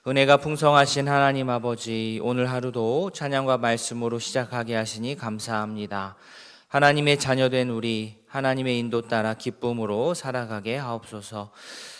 은혜가 풍성하신 하나님 아버지, 오늘 하루도 찬양과 말씀으로 시작하게 하시니 감사합니다. 하나님의 자녀된 우리, 하나님의 인도 따라 기쁨으로 살아가게 하옵소서.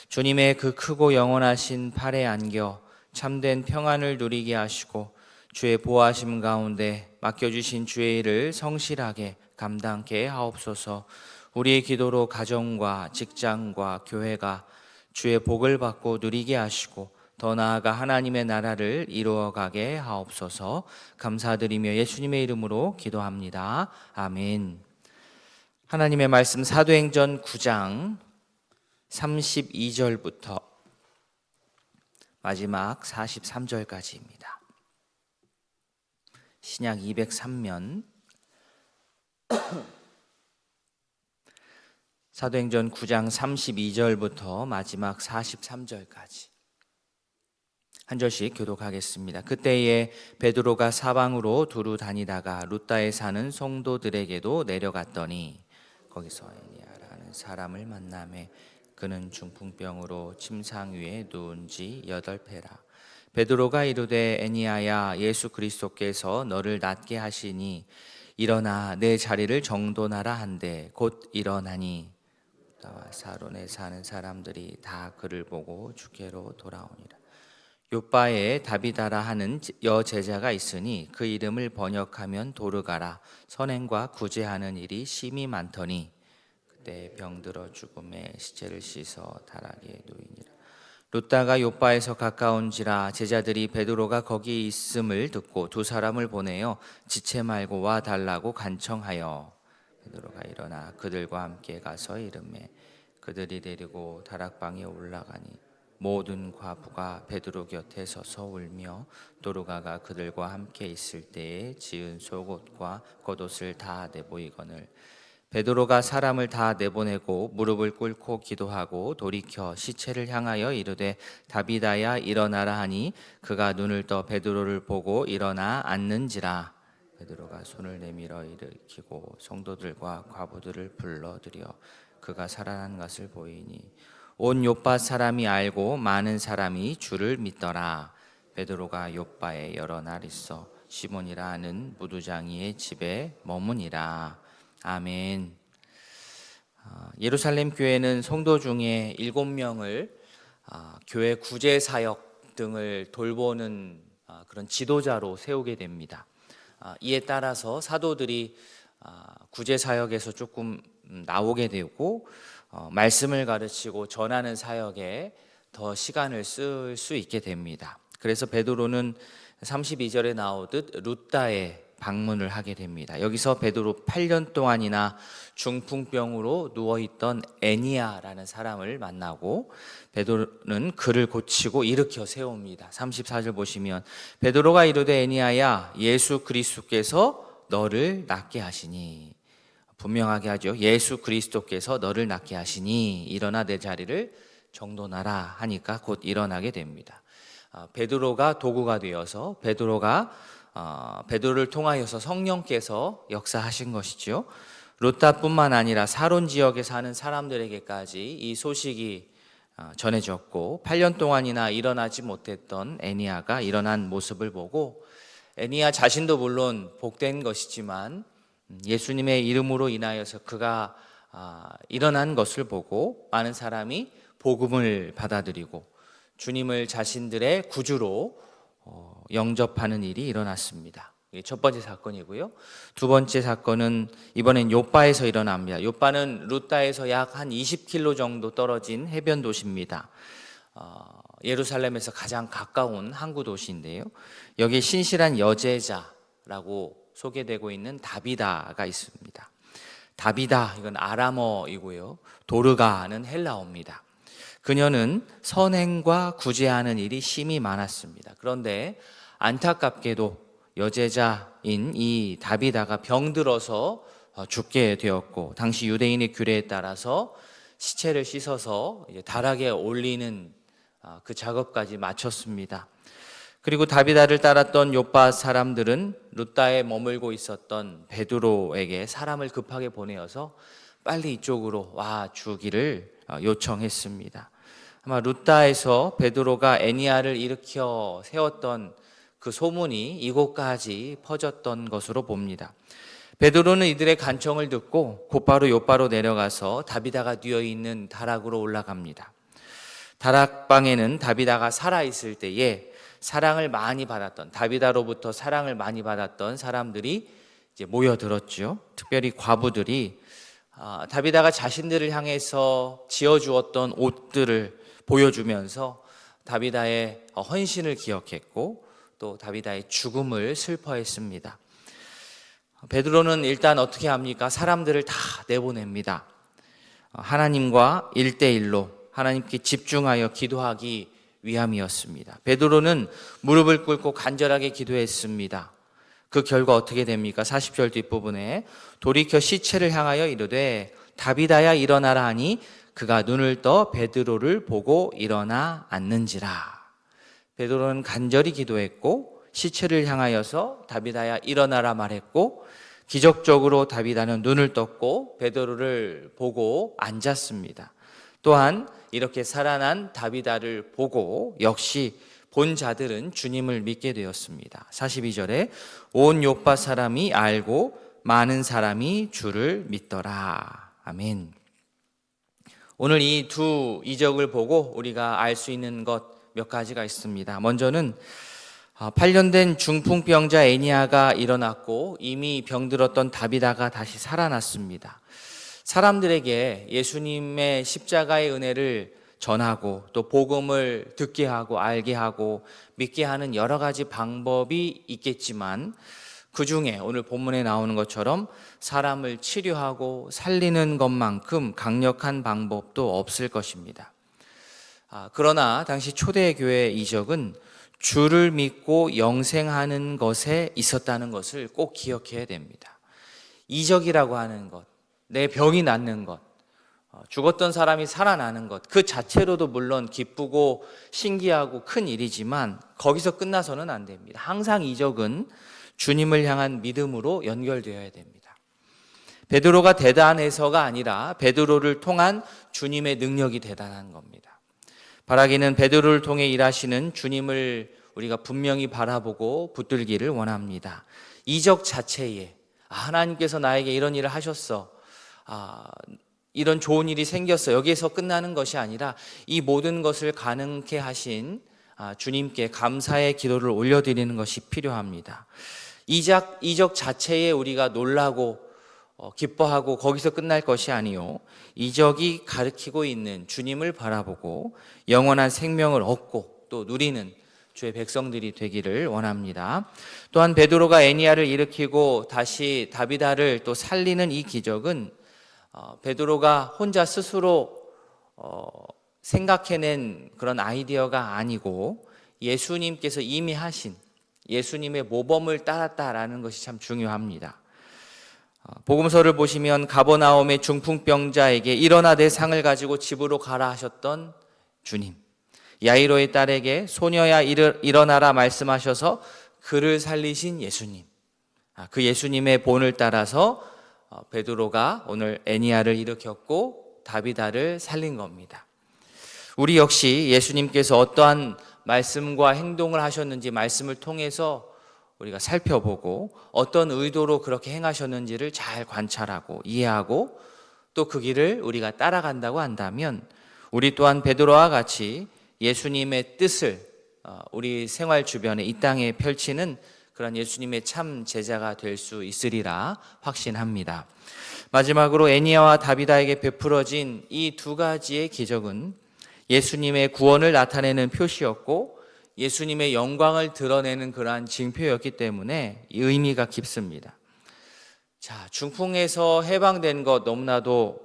주님의 그 크고 영원하신 팔에 안겨 참된 평안을 누리게 하시고 주의 보호하심 가운데 맡겨주신 주의 일을 성실하게 감당케 하옵소서. 우리의 기도로 가정과 직장과 교회가 주의 복을 받고 누리게 하시고 더 나아가 하나님의 나라를 이루어가게 하옵소서. 감사드리며 예수님의 이름으로 기도합니다. 아멘. 하나님의 말씀 사도행전 9장 32절부터 마지막 43절까지입니다. 신약 203면 사도행전 9장 32절부터 마지막 43절까지 한 절씩 교독하겠습니다. 그때에 베드로가 사방으로 두루 다니다가 룻다에 사는 성도들에게도 내려갔더니 거기서 에니야라는 사람을 만나매 그는 중풍병으로 침상 위에 누운 지 8회라. 베드로가 이르되 에니야야, 예수 그리스도께서 너를 낫게 하시니 일어나 내 자리를 정돈하라 한데 곧 일어나니 룻다와 사론에 사는 사람들이 다 그를 보고 주께로 돌아오니라. 요바에 다비다라 하는 여제자가 있으니 그 이름을 번역하면 도르가라. 선행과 구제하는 일이 심히 많더니 그때 병들어 죽음에 시체를 씻어 다락에 누이니라. 룻다가 요바에서 가까운지라 제자들이 베드로가 거기 있음을 듣고 두 사람을 보내어 지체 말고 와 달라고 간청하여 베드로가 일어나 그들과 함께 가서 이르매 그들이 데리고 다락방에 올라가니 모든 과부가 베드로 곁에 서서 울며 도르가가 그들과 함께 있을 때에 지은 속옷과 겉옷을 다 내보이거늘 베드로가 사람을 다 내보내고 무릎을 꿇고 기도하고 돌이켜 시체를 향하여 이르되 다비다야 일어나라 하니 그가 눈을 떠 베드로를 보고 일어나 앉는지라. 베드로가 손을 내밀어 일으키고 성도들과 과부들을 불러들여 그가 살아난 것을 보이니 온 요빠 사람이 알고 많은 사람이 주를 믿더라. 베드로가 요빠에 여러 날 있어 시몬이라 하는 무두장이의 집에 머무니라. 아멘. 예루살렘 교회는 성도 중에 7명을 교회 구제 사역 등을 돌보는 그런 지도자로 세우게 됩니다. 이에 따라서 사도들이 구제 사역에서 조금 나오게 되고 말씀을 가르치고 전하는 사역에 더 시간을 쓸 수 있게 됩니다. 그래서 베드로는 32절에 나오듯 룻다에 방문을 하게 됩니다. 여기서 베드로 8년 동안이나 중풍병으로 누워있던 에니야라는 사람을 만나고 베드로는 그를 고치고 일으켜 세웁니다. 34절 보시면 베드로가 이르되 에니야야, 예수 그리스도께서 너를 낫게 하시니, 분명하게 하죠. 예수 그리스도께서 너를 낫게 하시니 일어나 내 자리를 정돈하라 하니까 곧 일어나게 됩니다. 베드로가 도구가 되어서 베드로를 통하여서 성령께서 역사하신 것이죠. 룻다뿐만 아니라 사론 지역에 사는 사람들에게까지 이 소식이 전해졌고 8년 동안이나 일어나지 못했던 에니야가 일어난 모습을 보고 에니야 자신도 물론 복된 것이지만 예수님의 이름으로 인하여서 그가 일어난 것을 보고 많은 사람이 복음을 받아들이고 주님을 자신들의 구주로 영접하는 일이 일어났습니다. 이게 첫 번째 사건이고요. 두 번째 사건은 이번엔 요바에서 일어납니다. 요바는 룻다에서 약 한 20km 정도 떨어진 해변 도시입니다. 예루살렘에서 가장 가까운 항구 도시인데요. 여기 신실한 여제자라고 소개되고 있는 다비다가 있습니다. 다비다, 이건 아람어이고요. 도르가는 헬라어입니다. 그녀는 선행과 구제하는 일이 심히 많았습니다. 그런데 안타깝게도 여제자인 이 다비다가 병들어서 죽게 되었고, 당시 유대인의 규례에 따라서 시체를 씻어서 이제 다락에 올리는 그 작업까지 마쳤습니다. 그리고 다비다를 따랐던 요빠 사람들은 룻다에 머물고 있었던 베드로에게 사람을 급하게 보내어서 빨리 이쪽으로 와 주기를 요청했습니다. 아마 루다에서 베드로가 애니야를 일으켜 세웠던 그 소문이 이곳까지 퍼졌던 것으로 봅니다. 베드로는 이들의 간청을 듣고 곧바로 욥바로 내려가서 다비다가 뉘어있는 다락으로 올라갑니다. 다락방에는 다비다가 살아있을 때에 사랑을 많이 받았던, 다비다로부터 사랑을 많이 받았던 사람들이 이제 모여들었죠. 특별히 과부들이 다비다가 자신들을 향해서 지어주었던 옷들을 보여주면서 다비다의 헌신을 기억했고 또 다비다의 죽음을 슬퍼했습니다. 베드로는 일단 어떻게 합니까? 사람들을 다 내보냅니다. 하나님과 1대1로 하나님께 집중하여 기도하기 위함이었습니다. 베드로는 무릎을 꿇고 간절하게 기도했습니다. 그 결과 어떻게 됩니까? 40절 뒷부분에 돌이켜 시체를 향하여 이르되 다비다야 일어나라 하니 그가 눈을 떠 베드로를 보고 일어나 앉는지라. 베드로는 간절히 기도했고 시체를 향하여서 다비다야 일어나라 말했고 기적적으로 다비다는 눈을 떴고 베드로를 보고 앉았습니다. 또한 이렇게 살아난 다비다를 보고 역시 본 자들은 주님을 믿게 되었습니다. 42절에 온 요파 사람이 알고 많은 사람이 주를 믿더라. 아멘. 오늘 이 두 이적을 보고 우리가 알 수 있는 것 몇 가지가 있습니다. 먼저는 8년 된 중풍병자 애니야가 일어났고 이미 병들었던 다비다가 다시 살아났습니다. 사람들에게 예수님의 십자가의 은혜를 전하고 또 복음을 듣게 하고 알게 하고 믿게 하는 여러 가지 방법이 있겠지만 그 중에 오늘 본문에 나오는 것처럼 사람을 치료하고 살리는 것만큼 강력한 방법도 없을 것입니다. 그러나 당시 초대교회 이적은 주를 믿고 영생하는 것에 있었다는 것을 꼭 기억해야 됩니다. 이적이라고 하는 것, 내 병이 낫는 것, 죽었던 사람이 살아나는 것, 그 자체로도 물론 기쁘고 신기하고 큰 일이지만 거기서 끝나서는 안 됩니다. 항상 이적은 주님을 향한 믿음으로 연결되어야 됩니다. 베드로가 대단해서가 아니라 베드로를 통한 주님의 능력이 대단한 겁니다. 바라기는 베드로를 통해 일하시는 주님을 우리가 분명히 바라보고 붙들기를 원합니다. 이적 자체에 하나님께서 나에게 이런 일을 하셨어, 이런 좋은 일이 생겼어, 여기에서 끝나는 것이 아니라 이 모든 것을 가능케 하신 주님께 감사의 기도를 올려드리는 것이 필요합니다. 이적 자체에 우리가 놀라고 기뻐하고 거기서 끝날 것이 아니요, 이적이 가리키고 있는 주님을 바라보고 영원한 생명을 얻고 또 누리는 주의 백성들이 되기를 원합니다. 또한 베드로가 애니야를 일으키고 다시 다비다를 또 살리는 이 기적은 베드로가 혼자 스스로 생각해낸 그런 아이디어가 아니고 예수님께서 이미 하신 예수님의 모범을 따랐다라는 것이 참 중요합니다. 복음서를 보시면 가버나움의 중풍병자에게 일어나 내 상을 가지고 집으로 가라 하셨던 주님, 야이로의 딸에게 소녀야 일어나라 말씀하셔서 그를 살리신 예수님, 그 예수님의 본을 따라서 베드로가 오늘 애니야를 일으켰고 다비다를 살린 겁니다. 우리 역시 예수님께서 어떠한 말씀과 행동을 하셨는지 말씀을 통해서 우리가 살펴보고 어떤 의도로 그렇게 행하셨는지를 잘 관찰하고 이해하고 또 그 길을 우리가 따라간다고 한다면 우리 또한 베드로와 같이 예수님의 뜻을 우리 생활 주변에 이 땅에 펼치는 그런 예수님의 참 제자가 될 수 있으리라 확신합니다. 마지막으로 애니야와 다비다에게 베풀어진 이 두 가지의 기적은 예수님의 구원을 나타내는 표시였고 예수님의 영광을 드러내는 그러한 징표였기 때문에 이 의미가 깊습니다. 자, 중풍에서 해방된 것 너무나도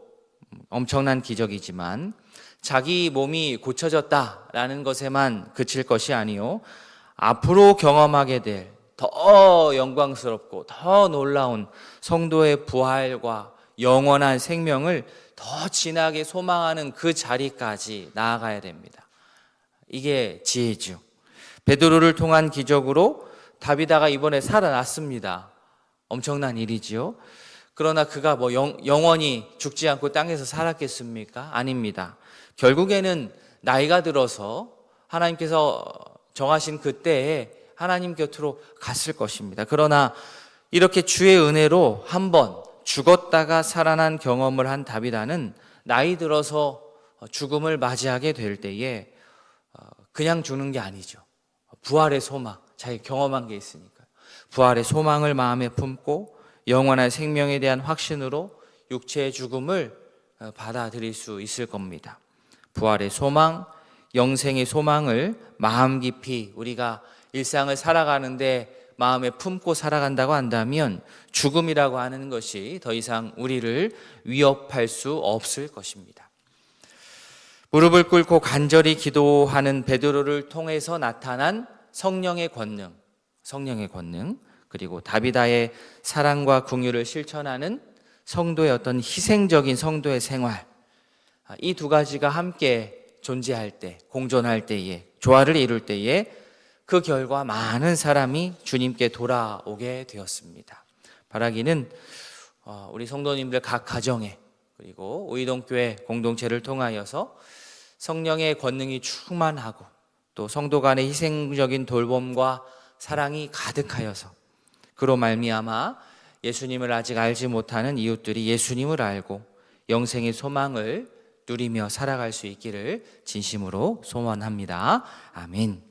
엄청난 기적이지만 자기 몸이 고쳐졌다라는 것에만 그칠 것이 아니요, 앞으로 경험하게 될 더 영광스럽고 더 놀라운 성도의 부활과 영원한 생명을 더 진하게 소망하는 그 자리까지 나아가야 됩니다. 이게 지혜죠. 베드로를 통한 기적으로 다비다가 이번에 살아났습니다. 엄청난 일이지요. 그러나 그가 영원히 죽지 않고 땅에서 살았겠습니까? 아닙니다. 결국에는 나이가 들어서 하나님께서 정하신 그때에 하나님 곁으로 갔을 것입니다. 그러나 이렇게 주의 은혜로 한번 죽었다가 살아난 경험을 한 다비다는 나이 들어서 죽음을 맞이하게 될 때에 그냥 죽는 게 아니죠. 부활의 소망, 자기 경험한 게 있으니까요. 부활의 소망을 마음에 품고 영원한 생명에 대한 확신으로 육체의 죽음을 받아들일 수 있을 겁니다. 부활의 소망, 영생의 소망을 마음 깊이 우리가 일상을 살아가는데 마음에 품고 살아간다고 한다면 죽음이라고 하는 것이 더 이상 우리를 위협할 수 없을 것입니다. 무릎을 꿇고 간절히 기도하는 베드로를 통해서 나타난 성령의 권능, 그리고 다비다의 사랑과 긍휼을 실천하는 성도의 어떤 희생적인 성도의 생활, 이 두 가지가 함께 존재할 때, 공존할 때에, 조화를 이룰 때에 그 결과 많은 사람이 주님께 돌아오게 되었습니다. 바라기는 우리 성도님들 각 가정에, 그리고 우이동교회 공동체를 통하여서 성령의 권능이 충만하고 또 성도 간의 희생적인 돌봄과 사랑이 가득하여서 그로 말미암아 예수님을 아직 알지 못하는 이웃들이 예수님을 알고 영생의 소망을 누리며 살아갈 수 있기를 진심으로 소원합니다. 아멘.